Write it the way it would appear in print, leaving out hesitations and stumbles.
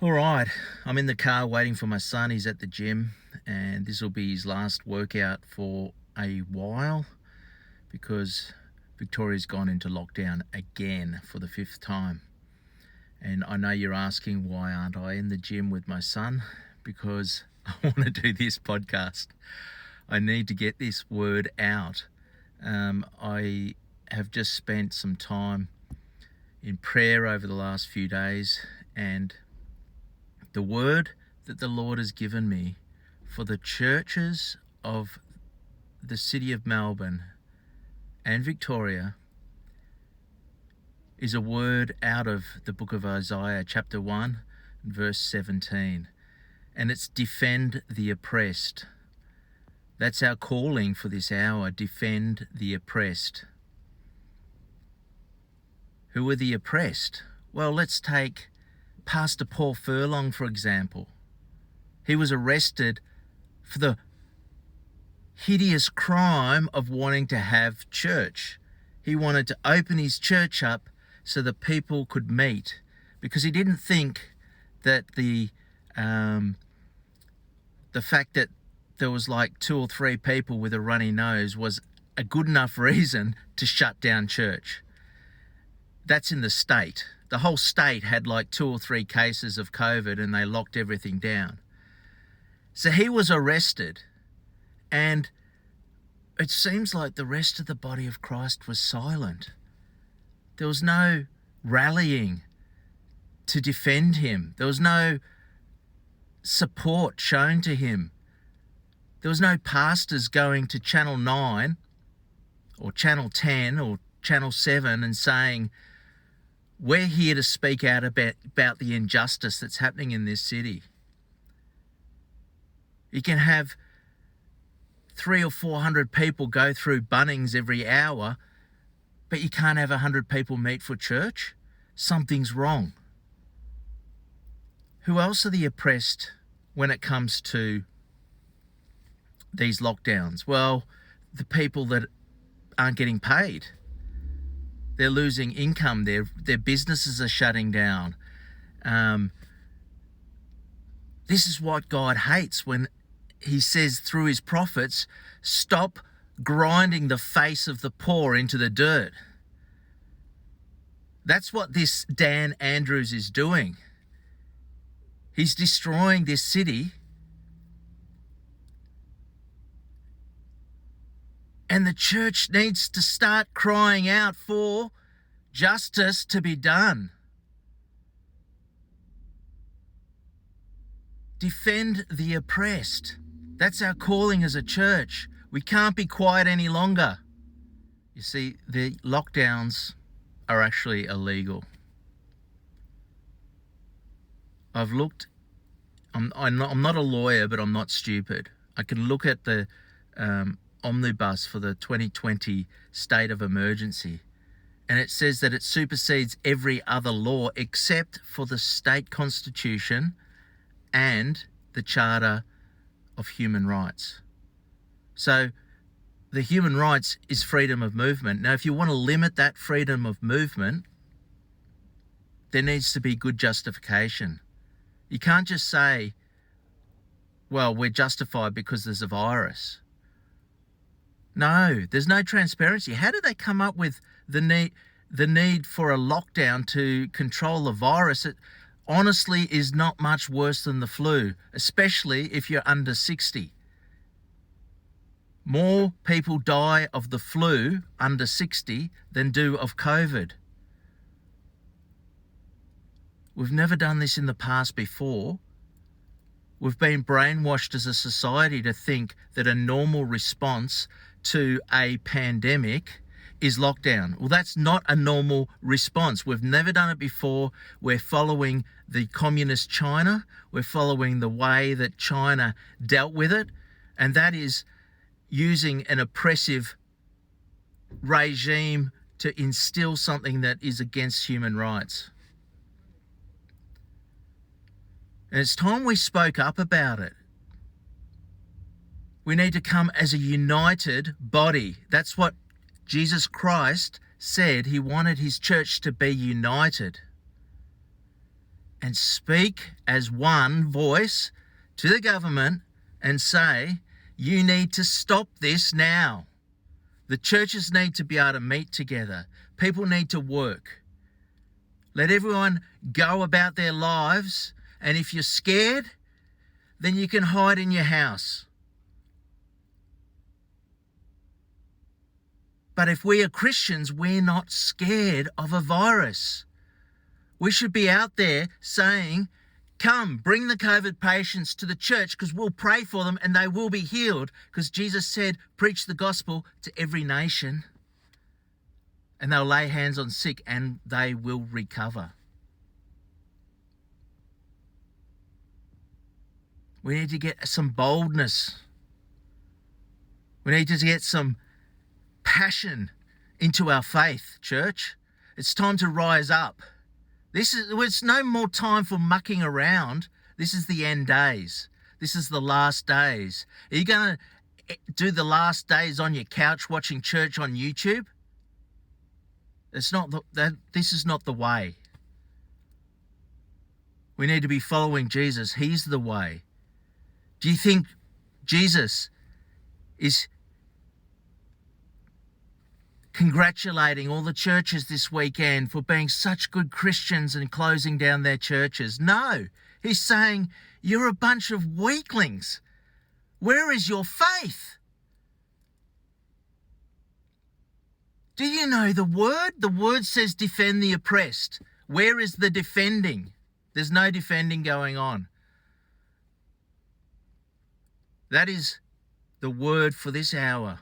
All right, I'm in the car waiting for my son. He's at the gym, and this will be his last workout for a while because Victoria's gone into lockdown again for the 5th time. And I know you're asking, why aren't I in the gym with my son? Because I want to do this podcast. I need to get this word out. I have just spent some time in prayer over the last few days, and the word that the Lord has given me for the churches of the city of Melbourne and Victoria is a word out of the book of Isaiah, chapter 1, verse 17. And it's defend the oppressed. That's our calling for this hour, defend the oppressed. Who are the oppressed? Well, let's take Pastor Paul Furlong, for example. He was arrested for the hideous crime of wanting to have church. He wanted to open his church up so that people could meet, because he didn't think that the fact that there was like 2 or 3 people with a runny nose was a good enough reason to shut down church. That's in the state. The whole state had like 2 or 3 cases of COVID and they locked everything down. So he was arrested, and it seems like the rest of the body of Christ was silent. There was no rallying to defend him. There was no support shown to him. There was no pastors going to Channel 9 or Channel 10 or Channel 7 and saying, we're here to speak out about the injustice that's happening in this city. You can have 300 or 400 people go through Bunnings every hour, but you can't have 100 people meet for church. Something's wrong. Who else are the oppressed when it comes to these lockdowns? Well, the people that aren't getting paid. They're losing income. Their businesses are shutting down. This is what God hates when he says through his prophets, stop grinding the face of the poor into the dirt. That's what this Dan Andrews is doing. He's destroying this city. And the church needs to start crying out for justice to be done. Defend the oppressed. That's our calling as a church. We can't be quiet any longer. You see, the lockdowns are actually illegal. I've looked, I'm not a lawyer, but I'm not stupid. I can look at the omnibus for the 2020 state of emergency, and it says that it supersedes every other law except for the state constitution and the Charter of Human Rights. So the human rights is freedom of movement. Now, if you want to limit that freedom of movement, there needs to be good justification. You can't just say, well, we're justified because there's a virus. No, there's no transparency. How do they come up with the need for a lockdown to control the virus? It honestly is not much worse than the flu, especially if you're under 60. More people die of the flu under 60 than do of COVID. We've never done this in the past before. We've been brainwashed as a society to think that a normal response to a pandemic is lockdown. Well, that's not a normal response. We've never done it before. We're following the communist China. We're following the way that China dealt with it, and that is using an oppressive regime to instill something that is against human rights. And it's time we spoke up about it. We need to come as a united body. That's what Jesus Christ said. He wanted his church to be united. and speak as one voice to the government and say, you need to stop this now. The churches need to be able to meet together. People need to work. Let everyone go about their lives, and if you're scared, then you can hide in your house. But if we are Christians, we're not scared of a virus. We should be out there saying, come, bring the COVID patients to the church because we'll pray for them and they will be healed, because Jesus said, preach the gospel to every nation and they'll lay hands on sick and they will recover. We need to get some boldness. We need to get some passion into our faith, church. It's time to rise up. It's no more time for mucking around. This is the end days. This is the last days. Are you going to do the last days on your couch watching church on YouTube? This is not the way. We need to be following Jesus. He's the way. Do you think Jesus is congratulating all the churches this weekend for being such good Christians and closing down their churches? No, he's saying, you're a bunch of weaklings. Where is your faith? Do you know the word? The word says defend the oppressed. Where is the defending? There's no defending going on. That is the word for this hour.